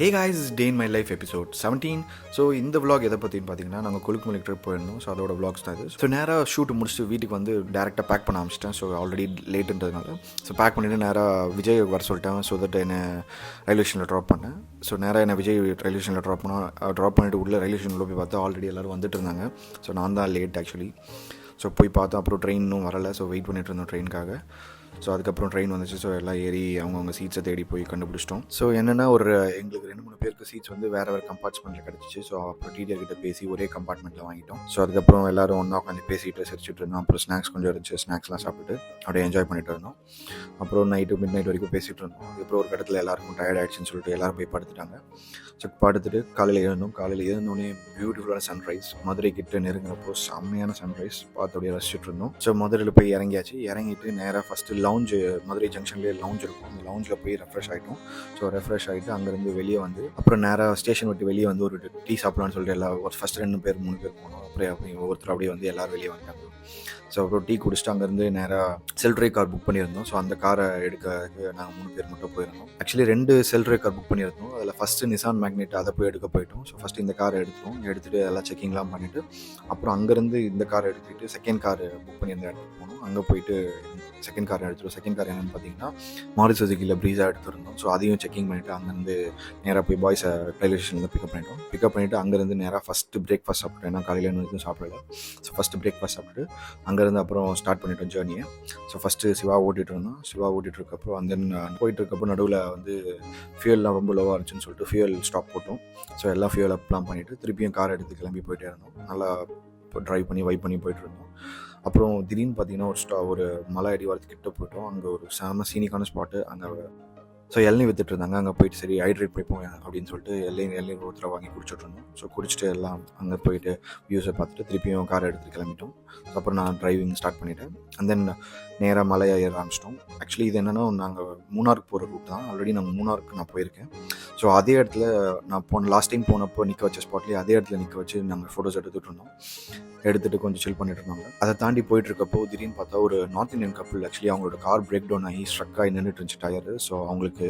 Hey guys, day in my life episode 17. So இந்த vlog எதை பற்றின்னு பார்த்தீங்கன்னா, நாங்கள் கொழுக்குமலை ட்ரிப் போயிருந்தோம். ஸோ அதோட vlogs தான் இது. ஸோ நேராக ஷூட் முடிச்சுட்டு வீட்டுக்கு வந்து டேரெக்டாக பேக் பண்ண ஆரம்பிச்சிட்டேன். ஸோ ஆல்ரெடி லேட்டுன்றதுனால ஸோ பேக் பண்ணிவிட்டு நேராக விஜய் வர சொல்லிட்டேன். ஸோ தட் என்னை ரயில்வே ஸ்டேஷனில் ட்ராப் பண்ணேன். ஸோ நேராக என்னை விஜய் ரயில்வே ஸ்டேஷனில் ட்ராப் பண்ணிவிட்டு உள்ள ரயில்வே ஸ்டேஷனில் போய் பார்த்தா ஆல்ரெடி எல்லோரும் வந்துட்டு இருந்தாங்க. ஸோ நான் தான் லேட் ஆக்சுவலி. ஸோ போய் பார்த்தோம். அப்புறம் ட்ரெயின் இன்னும் வரலை. ஸோ வெயிட் பண்ணிட்டு இருந்தோம் ட்ரெயினுக்காக. ஸோ அதுக்கப்புறம் ட்ரெயின் வந்துச்சு. ஸோ எல்லாம் ஏறி அவங்கவுங்க சீட்ஸை தேடி போய் கண்டுபிடிச்சிட்டோம். ஸோ என்னென்னா எங்களுக்கு 2-3 பேருக்கு சீட்ஸ் வந்து வேறு கம்பார்ட்மெண்ட்டில் கிடச்சிச்சு. ஸோ அப்புறம் டீச்சர் கிட்ட பேசி ஒரே கம்பார்ட்மெண்ட்டில் வாங்கிட்டோம். ஸோ அதுக்கப்புறம் எல்லோரும் ஒன்றா உட்காந்து பேசிட்டு சிரிச்சுட்டு இருந்தோம். அப்புறம் ஸ்நாக்ஸ் கொஞ்சம் இருந்துச்சு. ஸ்நாக்ஸ்லாம் சாப்பிட்டு அப்படியே என்ஜாய் பண்ணிட்டு இருந்தோம். அப்புறம் மிட் நைட் வரைக்கும் பேசிகிட்டு இருந்தோம். அதுக்கப்புறம் ஒரு இடத்துல எல்லாருக்கும் டயர்ட் ஆகிடுச்சின்னு சொல்லிட்டு எல்லோரும் போய் படுத்துட்டாங்க. ஸோ படுத்துட்டு காலையில் எழுந்தோடனே பியூட்டிஃபுல்லான சன்ரைஸ். மதுரை கிட்ட நெருங்குறப்போ செம்மையான சன்ரைஸ் பார்த்து அப்படியே ரசிச்சுட்டு இருந்தோம். ஸோ மதுரையில் போய் இறங்கிட்டு நேராக ஃபஸ்ட்டு லவுஞ்சு, மதுரை ஜங்ஷன்லேயே லவுஞ்ச் இருக்கும். அந்த லவுஞ்சில் போய் ரெஃப்ரெஷ் ஆகிட்டோம். ஸோ ரெஃப்ரெஷ் ஆகிட்டு அங்கேருந்து வெளியே வந்து அப்புறம் நேராக ஸ்டேஷன் விட்டு வெளியே வந்து ஒரு டீ சாப்பிட்லான்னு சொல்லிட்டு ஒரு ஃபஸ்ட்டு 2-3 பேர் போனோம். அப்புறம் ஒவ்வொருத்தர் அப்படியே வந்து எல்லோரும் வெளியே வந்துட்டாங்க. ஸோ அப்புறம் டீ குடிச்சிட்டு அங்கேருந்து நேராக செல்ட்ரே கார் புக் பண்ணியிருந்தோம். ஸோ அந்த காரை எடுக்கிறதுக்கு நாங்கள் 3 பேர் மட்டும் போயிருந்தோம். ஆக்சுவலி 2 செல்ட்ரே கார் புக் பண்ணியிருந்தோம். அதில் ஃபஸ்ட்டு நிசான் மேக்னெட் அதை போய் எடுக்க போயிட்டோம். ஸோ ஃபஸ்ட்டு இந்த காரை எடுத்துகிட்டு எல்லாம் செக்கிங்லாம் பண்ணிவிட்டு அப்புறம் அங்கேருந்து இந்த காரை எடுத்துக்கிட்டு செகண்ட் கார் புக் பண்ணியிருந்த இடத்துக்கு போனோம். அங்கே போயிட்டு செகண்ட் கார் எடுத்துகிட்டோம். செகண்ட் கார் என்னென்னு பார்த்தீங்கன்னா மாருதி சுசுகியில் ப்ரீஸாக எடுத்துருந்தோம். ஸோ அதையும் செக்கிங் பண்ணிவிட்டு அங்கேருந்து நேராக போய் பாய்ஸை ரயில்வே ஸ்டேஷனில் பிக்கப் பண்ணிவிட்டு அங்கேருந்து நேராக ஃபஸ்ட்டு பிரேக்ஃபாஸ்ட் சாப்பிட்டேன். ஏன்னா காலையில் எதுவும் சாப்பிடல. ஸோ ஃபஸ்ட்டு பிரேக்ஃபாஸ்ட் சாப்பிட்டு அங்கேருந்து அப்புறம் ஸ்டார்ட் பண்ணிட்டோம் ஜேர்னியை. ஸோ ஃபஸ்ட்டு சிவா ஓட்டிகிட்டு இருக்கப்போ போயிட்டு இருக்கப்போ நடுவில் வந்து ஃபியூல்லாம் ரொம்ப லோவாக இருந்துச்சுன்னு சொல்லிட்டு ஃபியூல் ஸ்டாப் போட்டோம். ஸோ எல்லாம் ஃபியூல் அப்லாம் பண்ணிவிட்டு திருப்பியும் கார் எடுத்து கிளம்பி போயிட்டே இருந்தோம். நல்லா ட்ரைவ் பண்ணி வைப் பண்ணி போயிட்டு இருந்தோம். அப்புறம் திடீர்னு பார்த்தீங்கன்னா ஒரு மலை அடிவாரத்துக்கிட்ட போயிட்டோம். அங்கே ஒரு செம சீனிக்கான ஸ்பாட்டு. அங்கே ஸோ இளநீ வித்துட்டு இருந்தாங்க. அங்கே போயிட்டு சரி ஹைட்ரேட் போய்ப்போம் அப்படின்னு சொல்லிட்டு இளநீர் ஒருத்தரை வாங்கி குடிச்சிட்டு இருந்தோம். ஸோ குடிச்சிட்டு எல்லாம் அங்கே போயிட்டு வியூஸை பார்த்துட்டு திருப்பியும் காரை எடுத்துகிட்டு கிளம்பிட்டோம். ஸோ அப்புறம் நான் டிரைவிங் ஸ்டார்ட் பண்ணிவிட்டேன். அண்ட் தென் நேராக மலையை ஏற ஆரம்பிச்சிட்டோம். ஆக்சுவலி இது என்னென்னா நாங்கள் மூணாருக்கு போகிற ரூட் தான். ஆல்ரெடி நான் மூணாருக்கு போயிருக்கேன். ஸோ அதே இடத்துல நான் லாஸ்ட் டைம் போனப்போ நிற்க வச்ச ஸ்பாட்லேயே அதே இடத்துல நிற்க வச்சு நாங்கள் ஃபோட்டோஸ் எடுத்துகிட்டு கொஞ்சம் சில் பண்ணிட்டு இருந்தாங்க. அதை தாண்டி போயிட்டு இருக்கப்போ திடீர்னு பார்த்தா ஒரு நார்த் இந்தியன் கப்பிள் ஆக்சுவலி அவங்களோட கார் பிரேக் டவுன் ஆகி ஸ்ட்ரக் ஆகி நின்றுட்டு இருந்துச்சு டயரு. ஸோ அவங்களுக்கு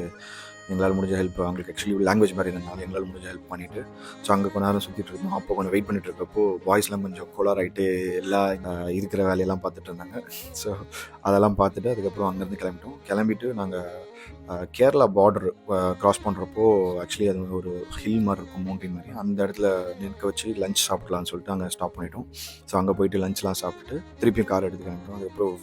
எங்களால் முடிஞ்ச ஹெல்ப், அவங்களுக்கு ஆக்சுவலி லாங்குவேஜ் மாதிரி இருந்தனால எங்களால் முடிஞ்ச ஹெல்ப் பண்ணிவிட்டு ஸோ அங்கே கொஞ்ச நேரம் சுற்றிட்டு இருந்தோம். அப்போ கொஞ்சம் வெயிட் பண்ணிட்டு இருக்கப்போ வாய்ஸ்லாம் கொஞ்சம் கோலார் ஆகிட்டு எல்லாம் இருக்கிற வேலையெல்லாம் பார்த்துட்டு இருந்தாங்க. ஸோ அதெல்லாம் பார்த்துட்டு அதுக்கப்புறம் அங்கேருந்து கிளம்பிட்டு நாங்கள் கேரளா பார்டர் க்ராஸ் பண்ணுறப்போ ஆக்சுவலி அது ஒரு ஹில் மாதிரி இருக்கும், மவுண்டைன் மாதிரி. அந்த இடத்துல நிற்க வச்சு லஞ்ச் சாப்பிட்லான்னு சொல்லிட்டு அங்கே ஸ்டாப் பண்ணிட்டோம். ஸோ அங்கே போயிட்டு லஞ்ச்லாம் சாப்பிட்டுட்டு திருப்பியும் கார் எடுத்து கிளம்பிட்டோம். அதுக்கப்புறம்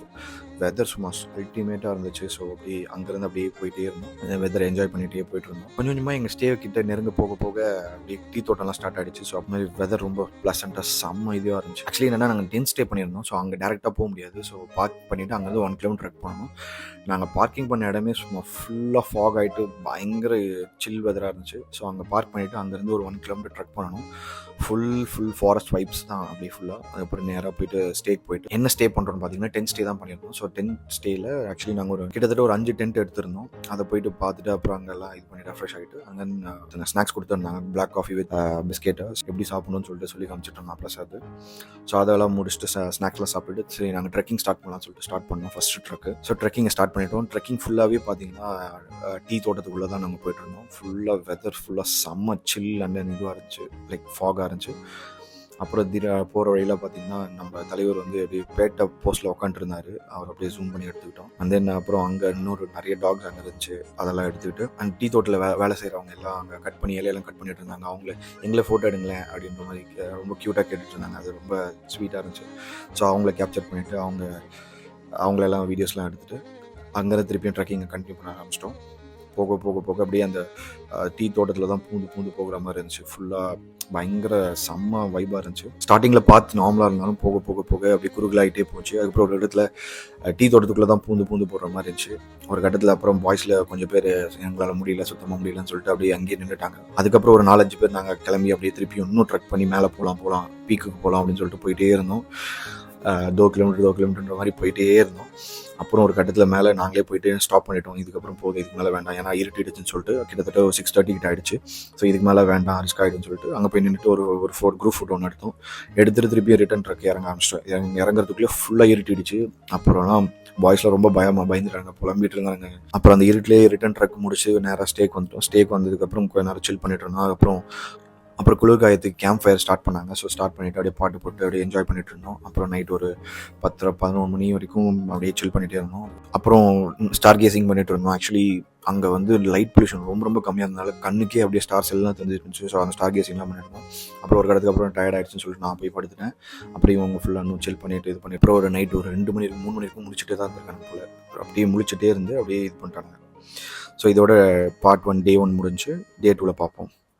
வெதர் சும்மா அல்டிமேட்டாக இருந்துச்சு. ஸோ அப்படியே அங்கேருந்து அப்படியே போயிட்டே இருந்தோம். அந்த வெதரை என்ஜாய் பண்ணிகிட்டே போயிட்டு இருந்தோம். கொஞ்சமாக எங்கள் ஸ்டே கிட்ட நெருங்க போக அப்படியே டீ தோட்டம்லாம் ஸ்டார்ட் ஆகிடுச்சு. ஸோ அப்போ வெதர் ரொம்ப ப்ளசண்ட்டாக செம்ம இதுவாக இருந்துச்சு. ஆக்சுவலி என்னென்னா நாங்கள் டென்த் ஸ்டே பண்ணியிருந்தோம். ஸோ அங்கே டேரெக்டாக போக முடியாது. ஸோ பார்க் பண்ணிவிட்டு அங்கேருந்து 1 கிலோமீட்டர் ட்ரெக் பண்ணணும். நாங்கள் பார்க்கிங் பண்ண இடமே சும்மா ஃபுல்லாக ஃபாக் ஆகிட்டு பயங்கர சில் வெதராக இருந்துச்சு. ஸோ அங்கே பார்க் பண்ணிவிட்டு அங்கேருந்து ஒரு 1 கிலோமீட்டர் ட்ரெக் பண்ணணும். ஃபுல் ஃபாரஸ்ட் வைப்ஸ் தான் அப்படியே ஃபுல்லாக. அதுக்கப்புறம் நேராக போயிட்டு ஸ்டேக்கு போயிட்டு என்ன ஸ்டே பண்ணுறோன்னு பார்த்தீங்கன்னா 10 ஸ்டே தான் பண்ணியிருந்தோம். ஸோ 10 ஸ்டேயில் ஆக்சுவலி நாங்கள் கிட்டத்தட்ட ஒரு 5 டென்ட் எடுத்திருந்தோம். அதை போயிட்டு பார்த்துட்டு அப்புறம் அங்கெல்லாம் இது பண்ணி ரெஃப்ரெஷ் ஆகிட்டு அங்கே ஸ்நாக்ஸ் கொடுத்துருந்தாங்க. பிளாக் காஃபி வித் பிஸ்கெட்டை எப்படி சாப்பிடணும்னு சொல்லிட்டு காமிச்சிட்டு இருந்தான் பிரசாத். ஸோ அதெல்லாம் முடிச்சுட்டு ஸ்நாக்ஸ்லாம் சாப்பிட்டுட்டு சரி நாங்கள் ட்ரெக்கிங் ஸ்டார்ட் பண்ணலாம்னு சொல்லிட்டு ஸ்டார்ட் பண்ணோம் ஃபஸ்ட்டு ட்ரெக்கு. ஸோ ட்ரெக்கிங்கை ஸ்டார்ட் பண்ணிட்டோம். ட்ரெக்கிங் ஃபுல்லாகவே பார்த்தீங்கன்னா டீ தோட்டத்துக்குள்ளே தான் நாங்கள் போயிட்டு இருந்தோம். ஃபுல்லாக வெதர் ஃபுல்லாக செம்ம சில் அண்ட் இதுவாக இருந்துச்சு, லைக் ஃபாகாக இருந்துச்சு. அப்புறம் போகிற வழியில் பார்த்தீங்கன்னா நம்ம தலைவர் வந்து அப்படியே பேட்டை போஸ்ட்டில் உட்காந்துருந்தார். அவர் அப்படியே ஜூம் பண்ணி எடுத்துக்கிட்டோம். அண்ட் தென் அப்புறம் அங்கே இன்னொரு நிறைய டாக்ஸ் அங்கே இருந்துச்சு. அதெல்லாம் எடுத்துக்கிட்டு அண்ட் டீ தோட்டத்தில் வேலை செய்கிறவங்க எல்லாம் அங்கே இலையெல்லாம் கட் பண்ணிட்டு இருந்தாங்க. எங்களை ஃபோட்டோ எடுங்களேன் அப்படின்ற மாதிரி ரொம்ப க்யூட்டாக கேட்டுட்டு இருந்தாங்க. அது ரொம்ப ஸ்வீட்டாக இருந்துச்சு. ஸோ அவங்கள கேப்சர் பண்ணிவிட்டு அவங்களெல்லாம் வீடியோஸ்லாம் எடுத்துகிட்டு அங்கேருந்து திருப்பியும் ட்ரெக்கிங்கை கண்டினியூ பண்ண ஆரம்பிச்சிட்டோம். போக அப்படியே அந்த டீ தோட்டத்தில் தான் பூந்து போகிற மாதிரி இருந்துச்சு. ஃபுல்லாக பயங்கர செம்ம வைபாக இருந்துச்சு. ஸ்டார்டிங்கில் பார்த்து நார்மலாக இருந்தாலும் போக அப்படியே குறுகலாகிட்டே போச்சு. அதுக்கப்புறம் ஒரு இடத்துல டீ தோட்டத்துக்குள்ளே தான் பூந்து போடுற மாதிரி இருந்துச்சு. ஒரு கட்டத்தில் அப்புறம் பாய்ஸில் கொஞ்சம் பேர் எங்களால் முடியல, சுத்தமாக முடியலன்னு சொல்லிட்டு அப்படியே அங்கேயே நின்றுட்டாங்க. அதுக்கப்புறம் ஒரு 4-5 பேர் நாங்கள் கிளம்பி அப்படியே திருப்பியும் இன்னும் ட்ரெக் பண்ணி மேலே போகலாம் பீக்குக்கு போகலாம் அப்படின்னு சொல்லிட்டு போயிட்டே இருந்தோம். தோ கிலோமீட்டர்ன்ற மாதிரி போயிட்டே இருந்தோம். அப்புறம் ஒரு கட்டத்தில் மேலே நாங்களே போயிட்டு ஸ்டாப் பண்ணிட்டோம். இதுக்கப்புறம் போதும், இதுக்கு மேலே வேண்டாம், ஏன்னா இருட்டிடுச்சுன்னு சொல்லிட்டு கிட்டத்தட்ட ஒரு 6:30 கிட்ட ஆகிடுச்சு. ஸோ இதுக்கு மேலே வேண்டாம், ரிஸ்க் ஆகிடுன்னு சொல்லிட்டு அங்கே போய் நின்றுட்டு ஒரு குரூப் ஃபோட்டோ ஒன்று எடுத்தோம். எடுத்துகிட்டு திருப்பி ரிட்டன் ட்ரக் இறங்க ஆரம்பிச்சிட்டோம். இறங்குறதுக்குள்ளே ஃபுல்லாக இருட்டிடுச்சு. அப்புறம்லாம் பாய்ஸ்லாம் ரொம்ப பயந்துட்டாங்க, புலம்பிட்டு இருந்தாங்க. அப்புறம் அந்த இருட்டிலேயே ரிட்டன் ட்ரக் முடிச்சு நேராக ஸ்டேக்கு வந்துட்டோம். ஸ்டேக்கு வந்ததுக்கப்புறம் கொஞ்ச நேரம் சில் பண்ணிட்டு இருந்தோம். அப்புறம் குளிர்காயத்துக்கு கேம்ப் ஃபயர் ஸ்டார்ட் பண்ணாங்க. ஸோ ஸ்டார்ட் பண்ணிவிட்டு அப்படியே பாட்டு போட்டு அப்படியே என்ஜாய் பண்ணிட்டு இருந்தோம். அப்புறம் நைட் ஒரு 10-11 மணி வரைக்கும் அப்படியே சில் பண்ணிகிட்டே இருந்தோம். அப்புறம் ஸ்டார் கேசிங் பண்ணிட்டு இருந்தோம். ஆக்சுவலி அங்கே வந்து லைட் பொல்யூஷன் ரொம்ப கம்மியாக இருந்தனால கண்ணுக்கே அப்படியே ஸ்டார்ஸ் எல்லாம் தெரிஞ்சிருந்துச்சு. ஸோ அந்த ஸ்டார் கேசிங்லாம் பண்ணியிருந்தோம். அப்புறம் ஒரு கடத்துக்கு அப்புறம் டயர்ட் ஆகிடுச்சுன்னு சொல்லிட்டு நான் போய் படுத்துட்டேன். அப்புறம் இவங்க ஃபுல்லாக இன்னும் சில் பண்ணிட்டு இது பண்ணி அப்புறம் ஒரு நைட் ஒரு 2 மணி 3 மணி வரைக்கும் முடிச்சுட்டே தான் இருந்திருக்காங்க போல். அப்படியே முழிச்சிட்டே இருந்து அப்படியே இது பண்ணிட்டாங்க. ஸோ இதோட பார்ட் 1 டே 1 முடிஞ்சு. டே 2ல் பார்ப்போம்.